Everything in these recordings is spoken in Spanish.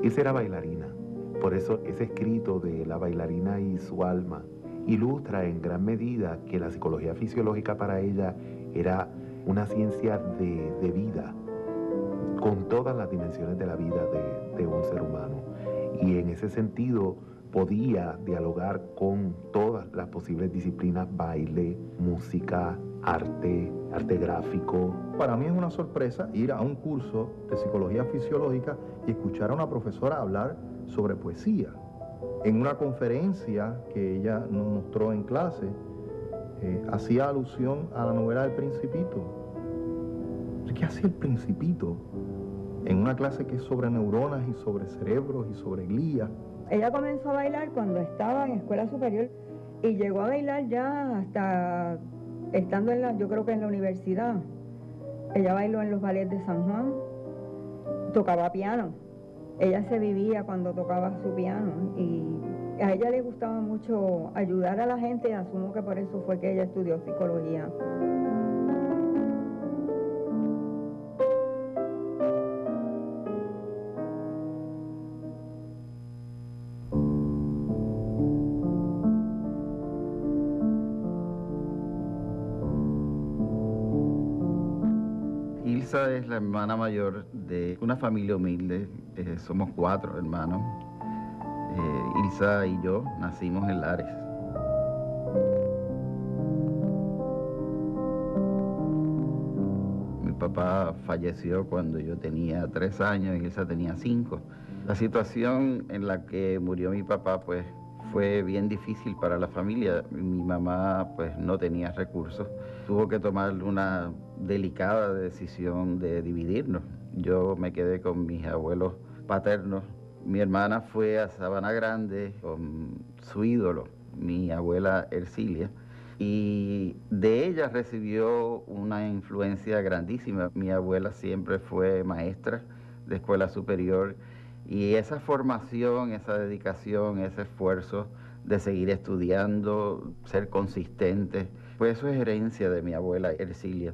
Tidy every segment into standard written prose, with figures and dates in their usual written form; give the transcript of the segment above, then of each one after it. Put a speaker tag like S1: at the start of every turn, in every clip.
S1: Ilse era bailarina, por eso ese escrito de La bailarina y su alma ilustra en gran medida que la psicología fisiológica para ella era una ciencia de vida, con todas las dimensiones de la vida de un ser humano. Y en ese sentido podía dialogar con todas las posibles disciplinas: baile, música, arte gráfico.
S2: Para mí es una sorpresa ir a un curso de psicología fisiológica y escuchar a una profesora hablar sobre poesía. En una conferencia que ella nos mostró en clase, hacía alusión a la novela del Principito. ¿Qué hacía el Principito en una clase que es sobre neuronas y sobre cerebros y sobre glía?
S3: Ella comenzó a bailar cuando estaba en escuela superior y llegó a bailar ya hasta estando yo creo que en la universidad. Ella bailó en los ballets de San Juan, tocaba piano. Ella se vivía cuando tocaba su piano y a ella le gustaba mucho ayudar a la gente y asumo que por eso fue que ella estudió psicología.
S4: Ilsa es la hermana mayor de una familia humilde, somos 4 hermanos. Ilsa y yo nacimos en Lares. Mi papá falleció cuando yo tenía 3 años y Ilsa tenía 5. La situación en la que murió mi papá pues fue bien difícil para la familia. Mi mamá pues no tenía recursos. Tuvo que tomar una delicada decisión de dividirnos. Yo me quedé con mis abuelos paternos. Mi hermana fue a Sabana Grande con su ídolo, mi abuela Ercilia, y de ella recibió una influencia grandísima. Mi abuela siempre fue maestra de escuela superior y esa formación, esa dedicación, ese esfuerzo de seguir estudiando, ser consistente, pues eso es herencia de mi abuela Ercilia.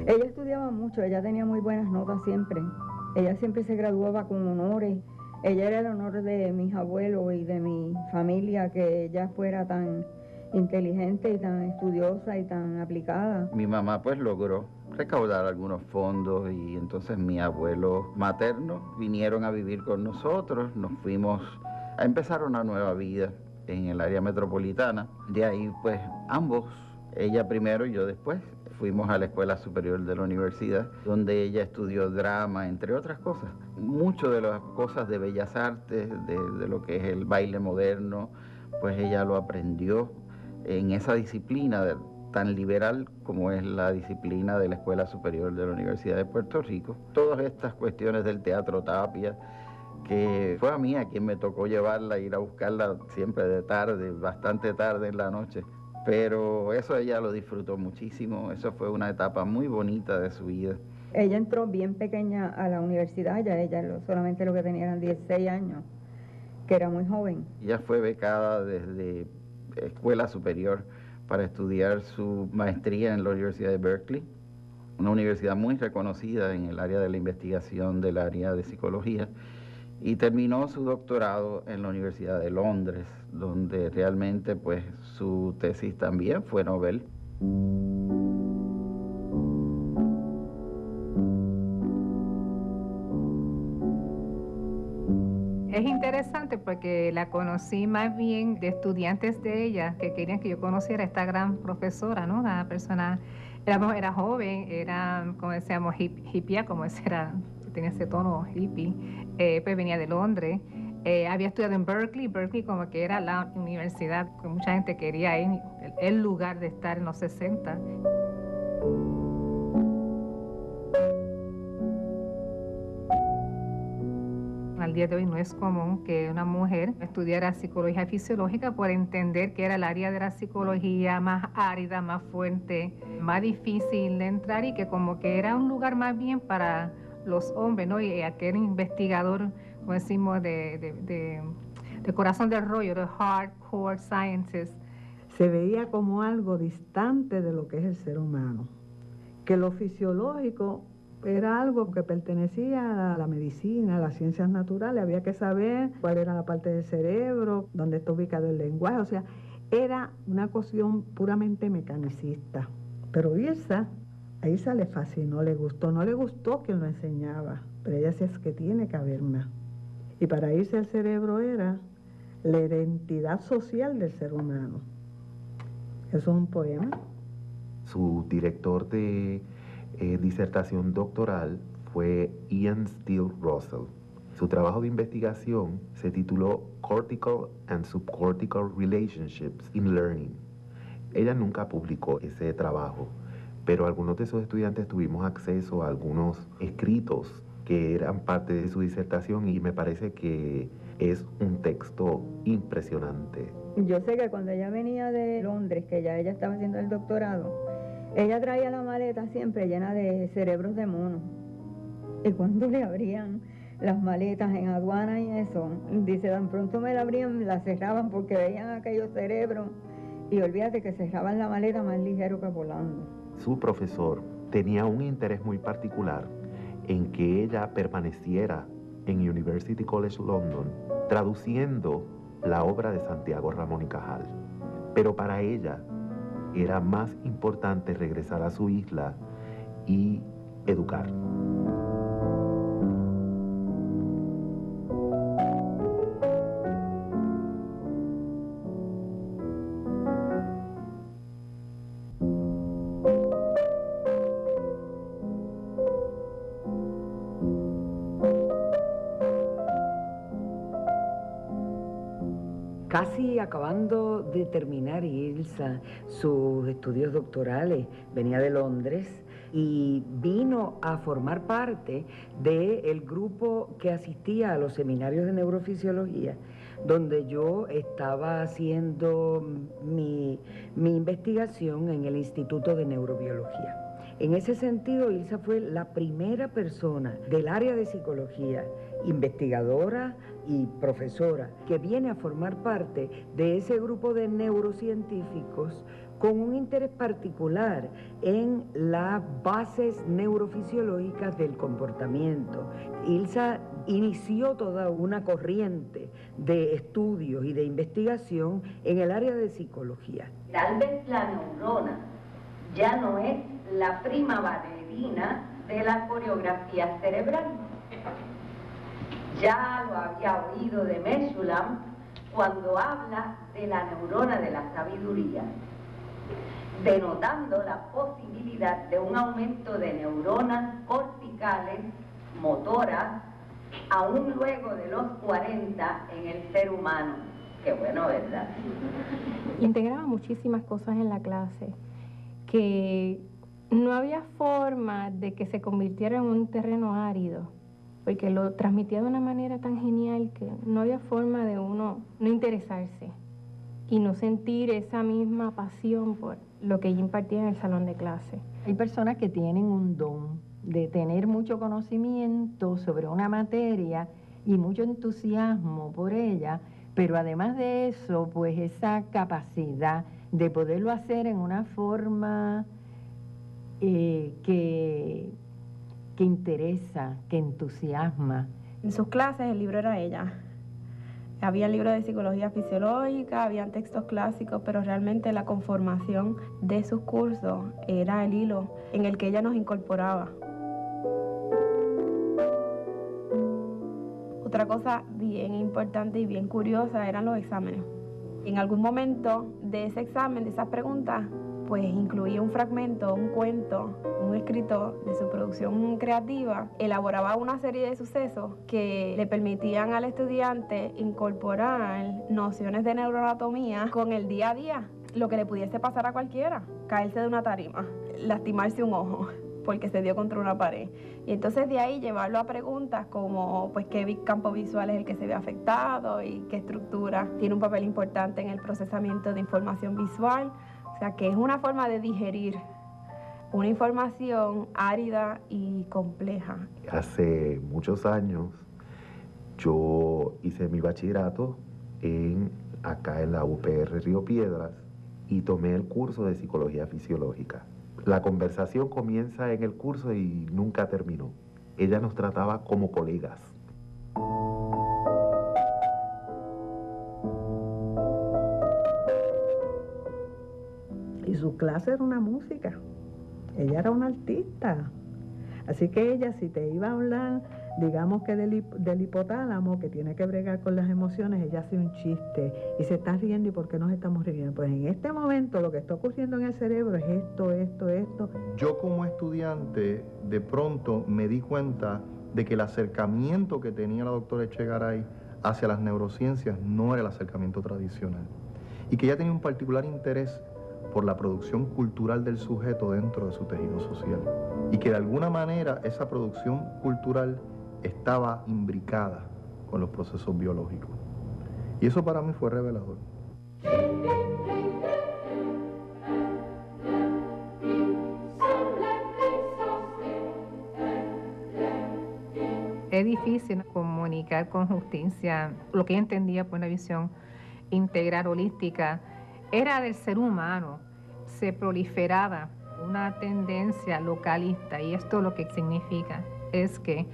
S3: Ella estudiaba mucho, ella tenía muy buenas notas siempre. Ella siempre se graduaba con honores. Ella era el honor de mis abuelos y de mi familia, que ella fuera tan inteligente y tan estudiosa y tan aplicada.
S4: Mi mamá pues logró recaudar algunos fondos y entonces mi abuelo materno vinieron a vivir con nosotros. Nos fuimos a empezar una nueva vida en el área metropolitana. De ahí pues ambos, ella primero y yo después, fuimos a la Escuela Superior de la Universidad, donde ella estudió drama, entre otras cosas. Mucho de las cosas de bellas artes, de lo que es el baile moderno, pues ella lo aprendió en esa disciplina tan liberal como es la disciplina de la Escuela Superior de la Universidad de Puerto Rico. Todas estas cuestiones del teatro tapia, que fue a mí a quien me tocó llevarla, ir a buscarla siempre de tarde, bastante tarde en la noche. Pero eso ella lo disfrutó muchísimo, eso fue una etapa muy bonita de su vida.
S3: Ella entró bien pequeña a la universidad, solamente lo que tenía eran 16 años, que era muy joven.
S4: Ella fue becada desde escuela superior para estudiar su maestría en la Universidad de Berkeley, una universidad muy reconocida en el área de la investigación del área de psicología, y terminó su doctorado en la Universidad de Londres, donde realmente pues su tesis también fue Nobel.
S5: Es interesante porque la conocí más bien de estudiantes de ella que querían que yo conociera a esta gran profesora, ¿no? La persona era joven, era, como decíamos, hippie, como era, tenía ese tono hippie, pues venía de Londres, había estudiado en Berkeley como que era la universidad que mucha gente quería ir, el lugar de estar en los 60. Al día de hoy no es común que una mujer estudiara psicología fisiológica por entender que era el área de la psicología más árida, más fuerte, más difícil de entrar y que como que era un lugar más bien para los hombres, ¿no? Y aquel investigador, como decimos, de corazón del rollo, de hardcore sciences,
S6: se veía como algo distante de lo que es el ser humano, que lo fisiológico era algo que pertenecía a la medicina, a las ciencias naturales, había que saber cuál era la parte del cerebro, dónde está ubicado el lenguaje, o sea, era una cuestión puramente mecanicista. Pero a Ilsa le fascinó, le gustó, no le gustó quien lo enseñaba, pero ella decía es que tiene que haber más. Y para Ilsa el cerebro era la identidad social del ser humano. Eso es un poema.
S1: Su director de disertación doctoral fue Ian Steele Russell. Su trabajo de investigación se tituló Cortical and Subcortical Relationships in Learning. Ella nunca publicó ese trabajo, pero algunos de sus estudiantes tuvimos acceso a algunos escritos que eran parte de su disertación y me parece que es un texto impresionante.
S3: Yo sé que cuando ella venía de Londres, que ya ella estaba haciendo el doctorado, ella traía la maleta siempre llena de cerebros de mono. Y cuando le abrían las maletas en aduana y eso, dice, tan pronto me la abrían, la cerraban porque veían aquellos cerebros y olvídate que cerraban la maleta más ligero que volando.
S1: Su profesor tenía un interés muy particular en que ella permaneciera en University College London traduciendo la obra de Santiago Ramón y Cajal. Pero para ella era más importante regresar a su isla y educar.
S7: Casi acabando de terminar Ilsa sus estudios doctorales, venía de Londres y vino a formar parte del grupo que asistía a los seminarios de neurofisiología, donde yo estaba haciendo mi investigación en el Instituto de Neurobiología. En ese sentido, Ilsa fue la primera persona del área de psicología, investigadora y profesora, que viene a formar parte de ese grupo de neurocientíficos con un interés particular en las bases neurofisiológicas del comportamiento. Ilsa inició toda una corriente de estudios y de investigación en el área de psicología.
S8: Tal vez la neurona ya no es la prima ballerina de la coreografía cerebral. Ya lo había oído de Mesulam cuando habla de la neurona de la sabiduría, denotando la posibilidad de un aumento de neuronas corticales, motoras, aún luego de los 40 en el ser humano. Qué bueno, ¿verdad?
S9: Integraba muchísimas cosas en la clase que no había forma de que se convirtiera en un terreno árido, porque lo transmitía de una manera tan genial que no había forma de uno no interesarse y no sentir esa misma pasión por lo que ella impartía en el salón de clase.
S6: Hay personas que tienen un don de tener mucho conocimiento sobre una materia y mucho entusiasmo por ella, pero además de eso, pues esa capacidad de poderlo hacer en una forma que interesa, que entusiasma.
S10: En sus clases el libro era ella. Había libros de psicología fisiológica, habían textos clásicos, pero realmente la conformación de sus cursos era el hilo en el que ella nos incorporaba. Otra cosa bien importante y bien curiosa eran los exámenes. En algún momento de ese examen, de esas preguntas, pues incluía un fragmento, un cuento, un escrito de su producción creativa. Elaboraba una serie de sucesos que le permitían al estudiante incorporar nociones de neuroanatomía con el día a día, lo que le pudiese pasar a cualquiera, caerse de una tarima, lastimarse un ojo porque se dio contra una pared. Y entonces de ahí llevarlo a preguntas como pues qué campo visual es el que se ve afectado y qué estructura tiene un papel importante en el procesamiento de información visual. O sea, que es una forma de digerir una información árida y compleja.
S1: Hace muchos años yo hice mi bachillerato acá en la UPR Río Piedras y tomé el curso de psicología fisiológica. La conversación comienza en el curso y nunca terminó. Ella nos trataba como colegas.
S6: Y su clase era una música. Ella era una artista. Así que ella, si te iba a hablar, digamos que del hipotálamo, que tiene que bregar con las emociones, ella hace un chiste y se está riendo. ¿Y por qué nos estamos riendo? Pues en este momento lo que está ocurriendo en el cerebro es esto, esto, esto.
S2: Yo como estudiante de pronto me di cuenta de que el acercamiento que tenía la doctora Echegaray hacia las neurociencias no era el acercamiento tradicional. Y que ella tenía un particular interés por la producción cultural del sujeto dentro de su tejido social. Y que de alguna manera esa producción cultural estaba imbricada con los procesos biológicos. Y eso para mí fue revelador.
S5: Es difícil comunicar con justicia lo que ella entendía por una visión integral, holística, era del ser humano. Se proliferaba una tendencia localista, y esto lo que significa es que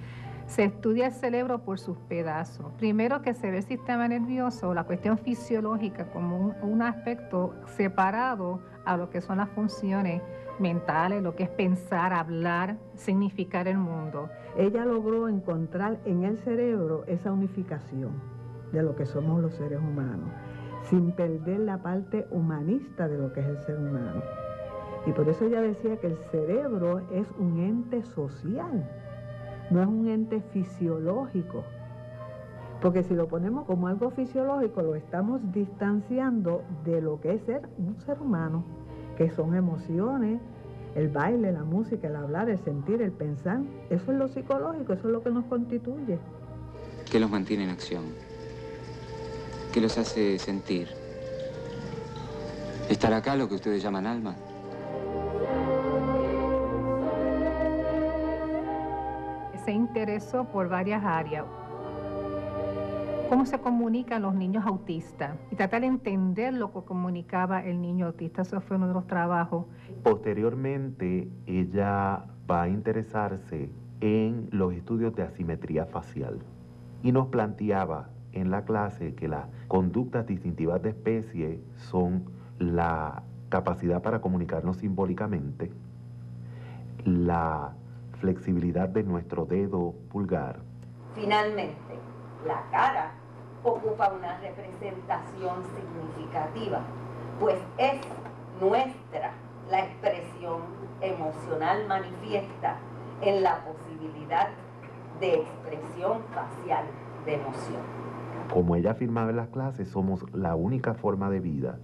S5: se estudia el cerebro por sus pedazos. Primero, que se ve el sistema nervioso, la cuestión fisiológica, como un aspecto separado a lo que son las funciones mentales, lo que es pensar, hablar, significar el mundo.
S6: Ella logró encontrar en el cerebro esa unificación de lo que somos los seres humanos, sin perder la parte humanista de lo que es el ser humano. Y por eso ella decía que el cerebro es un ente social, no es un ente fisiológico. Porque si lo ponemos como algo fisiológico, lo estamos distanciando de lo que es ser un ser humano, que son emociones, el baile, la música, el hablar, el sentir, el pensar. Eso es lo psicológico, eso es lo que nos constituye.
S11: ¿Qué los mantiene en acción? ¿Qué los hace sentir? ¿Estar acá lo que ustedes llaman alma?
S5: Se interesó por varias áreas. Cómo se comunican los niños autistas y tratar de entender lo que comunicaba el niño autista. Eso fue uno de los trabajos.
S1: Posteriormente, ella va a interesarse en los estudios de asimetría facial y nos planteaba en la clase que las conductas distintivas de especie son la capacidad para comunicarnos simbólicamente, la flexibilidad de nuestro dedo pulgar.
S8: Finalmente, la cara ocupa una representación significativa, pues es nuestra la expresión emocional manifiesta en la posibilidad de expresión facial de emoción.
S1: Como ella afirmaba en las clases, somos la única forma de vida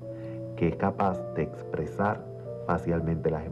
S1: que es capaz de expresar facialmente las emociones.